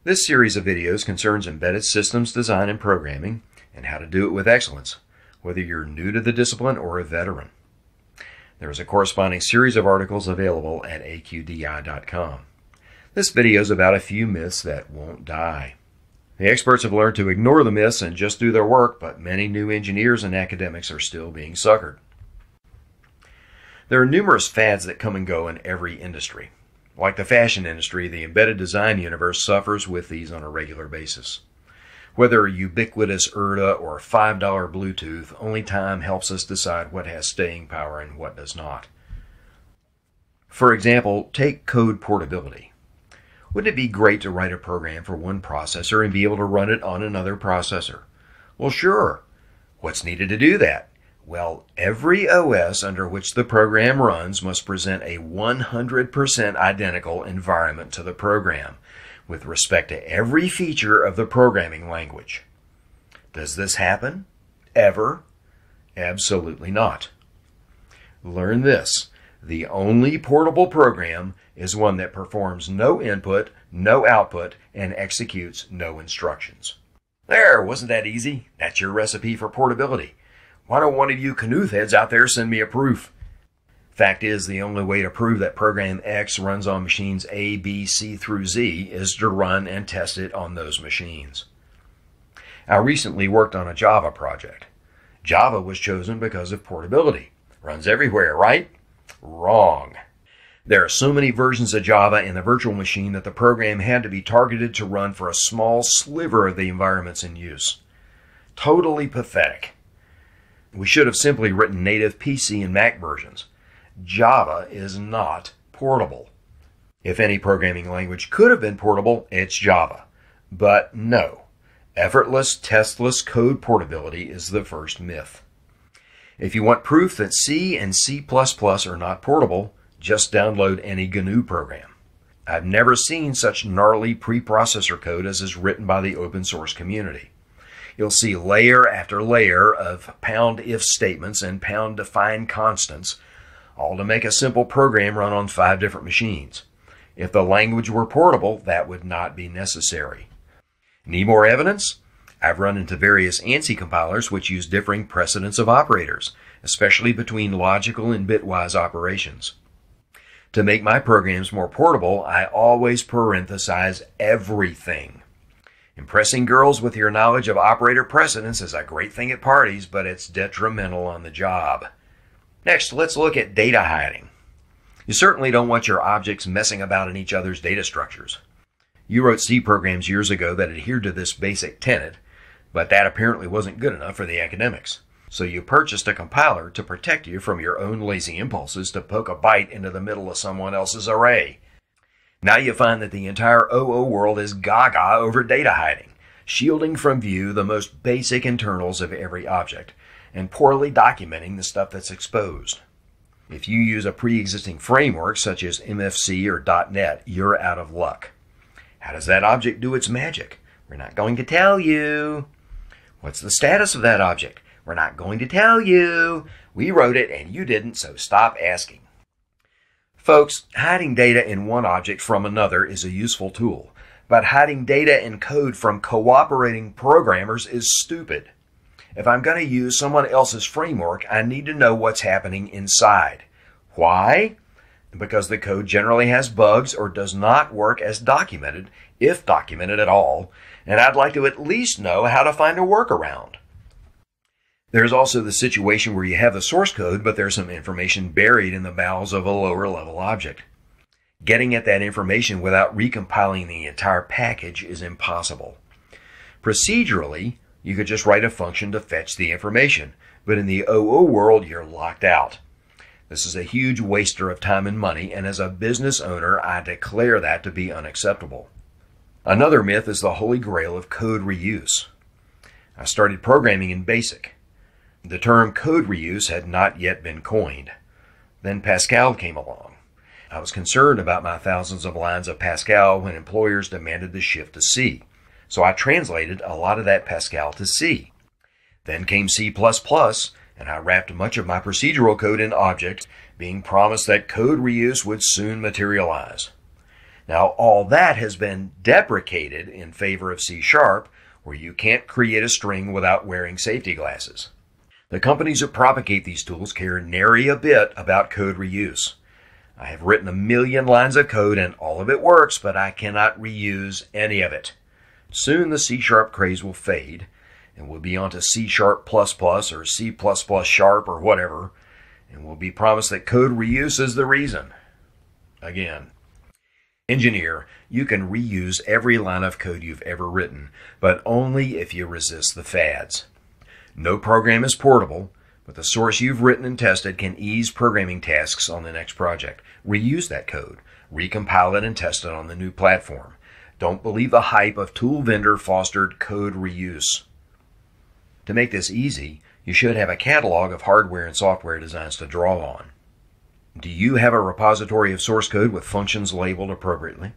This series of videos concerns embedded systems design and programming and how to do it with excellence, whether you're new to the discipline or a veteran. There is a corresponding series of articles available at aqdi.com. This video is about a few myths that won't die. The experts have learned to ignore the myths and just do their work, but many new engineers and academics are still being suckered. There are numerous fads that come and go in every industry. Like the fashion industry, the embedded design universe suffers with these on a regular basis. Whether ubiquitous IRDA or $5 Bluetooth, only time helps us decide what has staying power and what does not. For example, take code portability. Wouldn't it be great to write a program for one processor and be able to run it on another processor? Well, sure. What's needed to do that? Well, every OS under which the program runs must present a 100% identical environment to the program with respect to every feature of the programming language. Does this happen? Ever? Absolutely not. Learn this. The only portable program is one that performs no input, no output, and executes no instructions. There, wasn't that easy? That's your recipe for portability. Why don't one of you Knuth heads out there send me a proof? Fact is, the only way to prove that program X runs on machines A, B, C through Z is to run and test it on those machines. I recently worked on a Java project. Java was chosen because of portability. Runs everywhere, right? Wrong. There are so many versions of Java in the virtual machine that the program had to be targeted to run for a small sliver of the environments in use. Totally pathetic. We should have simply written native PC and Mac versions. Java is not portable. If any programming language could have been portable, it's Java. But no, effortless, testless code portability is the first myth. If you want proof that C and C++ are not portable, just download any GNU program. I've never seen such gnarly preprocessor code as is written by the open source community. You'll see layer after layer of pound if statements and pound define constants, all to make a simple program run on 5 different machines. If the language were portable, that would not be necessary. Need more evidence? I've run into various ANSI compilers which use differing precedents of operators, especially between logical and bitwise operations. To make my programs more portable, I always parenthesize everything. Impressing girls with your knowledge of operator precedence is a great thing at parties, but it's detrimental on the job. Next, let's look at data hiding. You certainly don't want your objects messing about in each other's data structures. You wrote C programs years ago that adhered to this basic tenet, but that apparently wasn't good enough for the academics. So you purchased a compiler to protect you from your own lazy impulses to poke a byte into the middle of someone else's array. Now you find that the entire OO world is gaga over data hiding, shielding from view the most basic internals of every object, and poorly documenting the stuff that's exposed. If you use a pre-existing framework such as MFC or .NET, you're out of luck. How does that object do its magic? We're not going to tell you. What's the status of that object? We're not going to tell you. We wrote it and you didn't, so stop asking. Folks, hiding data in one object from another is a useful tool, but hiding data and code from cooperating programmers is stupid. If I'm going to use someone else's framework, I need to know what's happening inside. Why? Because the code generally has bugs or does not work as documented, if documented at all, and I'd like to at least know how to find a workaround. There's also the situation where you have the source code, but there's some information buried in the bowels of a lower level object. Getting at that information without recompiling the entire package is impossible. Procedurally, you could just write a function to fetch the information, but in the OO world, you're locked out. This is a huge waster of time and money, and as a business owner, I declare that to be unacceptable. Another myth is the holy grail of code reuse. I started programming in BASIC. The term code reuse had not yet been coined. Then Pascal came along. I was concerned about my thousands of lines of Pascal when employers demanded the shift to C. So I translated a lot of that Pascal to C. Then came C++, and I wrapped much of my procedural code in objects, being promised that code reuse would soon materialize. Now, all that has been deprecated in favor of C#, where you can't create a string without wearing safety glasses. The companies that propagate these tools care nary a bit about code reuse. I have written 1 million lines of code and all of it works, but I cannot reuse any of it. Soon the C# craze will fade, and we'll be on to C# or C++ sharp or whatever, and we'll be promised that code reuse is the reason. Again, engineer, you can reuse every line of code you've ever written, but only if you resist the fads. No program is portable, but the source you've written and tested can ease programming tasks on the next project. Reuse that code, recompile it, and test it on the new platform. Don't believe the hype of tool vendor fostered code reuse. To make this easy, you should have a catalog of hardware and software designs to draw on. Do you have a repository of source code with functions labeled appropriately?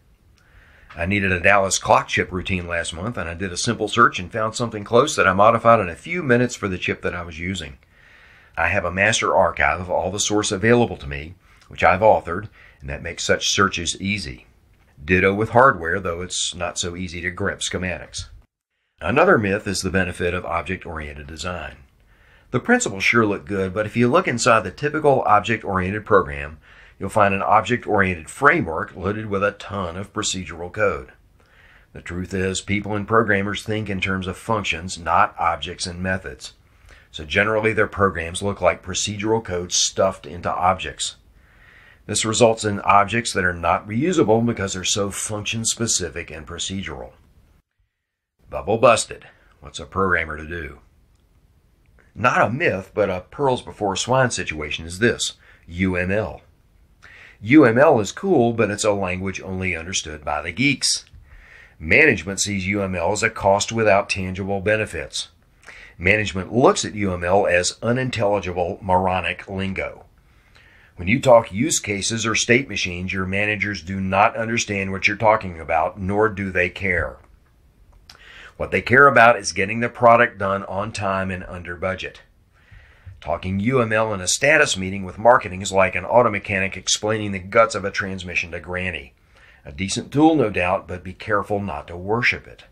I needed a Dallas clock chip routine last month, and I did a simple search and found something close that I modified in a few minutes for the chip that I was using. I have a master archive of all the source available to me, which I've authored, and that makes such searches easy. Ditto with hardware, though it's not so easy to grip schematics. Another myth is the benefit of object-oriented design. The principles sure look good, but if you look inside the typical object-oriented program, you'll find an object-oriented framework loaded with a ton of procedural code. The truth is, people and programmers think in terms of functions, not objects and methods. So generally their programs look like procedural code stuffed into objects. This results in objects that are not reusable because they're so function-specific and procedural. Bubble busted. What's a programmer to do? Not a myth, but a pearls before swine situation is this: UML. UML is cool, but it's a language only understood by the geeks. Management sees UML as a cost without tangible benefits. Management looks at UML as unintelligible, moronic lingo. When you talk use cases or state machines, your managers do not understand what you're talking about, nor do they care. What they care about is getting the product done on time and under budget. Talking UML in a status meeting with marketing is like an auto mechanic explaining the guts of a transmission to Granny. A decent tool, no doubt, but be careful not to worship it.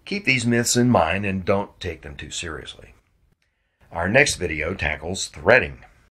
Keep these myths in mind and don't take them too seriously. Our next video tackles threading.